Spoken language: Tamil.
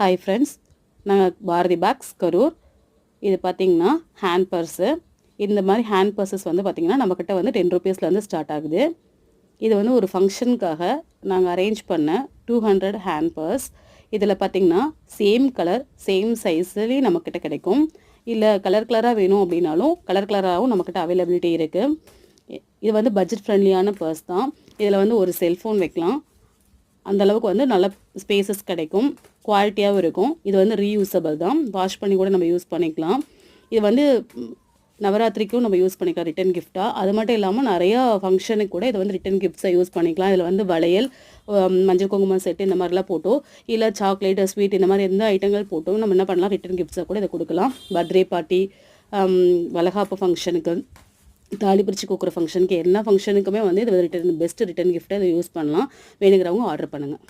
ஹாய் ஃப்ரெண்ட்ஸ், நாங்கள் பாரதி பேக்ஸ் கரூர். இது பார்த்திங்கன்னா ஹேண்ட் பர்ஸு. இந்த மாதிரி ஹேண்ட் பர்ஸஸ் வந்து பார்த்திங்கன்னா நம்மக்கிட்ட வந்து 10 ருபீஸ்லேருந்து ஸ்டார்ட் ஆகுது. இது வந்து ஒரு ஃபங்க்ஷனுக்காக நாங்கள் அரேஞ்ச் பண்ண 200 ஹேண்ட் பர்ஸ். இதில் பார்த்திங்கன்னா சேம் கலர் சேம் சைஸ்லேயும் நம்மக்கிட்ட கிடைக்கும். இல்லை கலர் கலராக வேணும் அப்படின்னாலும் கலர் கலராகவும் நம்மக்கிட்ட அவைலபிலிட்டி இருக்குது. இது வந்து பட்ஜெட் ஃப்ரெண்ட்லியான பர்ஸ் தான். இதில் வந்து ஒரு செல்ஃபோன் வைக்கலாம். அந்தளவுக்கு வந்து நல்ல ஸ்பேசஸ் கிடைக்கும், குவாலிட்டியாகவும் இருக்கும். இது வந்து ரீயூசபிள் தான், வாஷ் பண்ணி கூட நம்ம யூஸ் பண்ணிக்கலாம். இது வந்து நவராத்திரிக்கும் நம்ம யூஸ் பண்ணிக்கலாம் ரிட்டன் கிஃப்டாக. அது மட்டும் இல்லாமல் நிறையா ஃபங்க்ஷனுக்கு கூட இதை வந்து ரிட்டன் கிஃப்ட்ஸை யூஸ் பண்ணிக்கலாம். இதில் வந்து வளையல், மஞ்சள் குங்குமம் செட்டு இந்த மாதிரிலாம் போட்டோ, இல்லை சாக்லேட் ஸ்வீட் இந்த மாதிரி எந்த ஐட்டங்கள் போட்டோ நம்ம என்ன பண்ணலாம், ரிட்டன் கிஃப்ட்ஸை கூட இதை கொடுக்கலாம். பர்த்டே பார்ட்டி, வளகாப்பு ஃபங்க்ஷனுக்கு, தாலி பிரித்து கொடுக்குற ஃபங்க்ஷனுக்கு, எல்லா ஃபங்க்ஷனுக்குமே வந்து இது பெஸ்ட்டு ரிட்டன் கிஃப்ட்டை இதை யூஸ் பண்ணலாம். வேணுங்கிறவங்க ஆர்டர் பண்ணுங்கள்.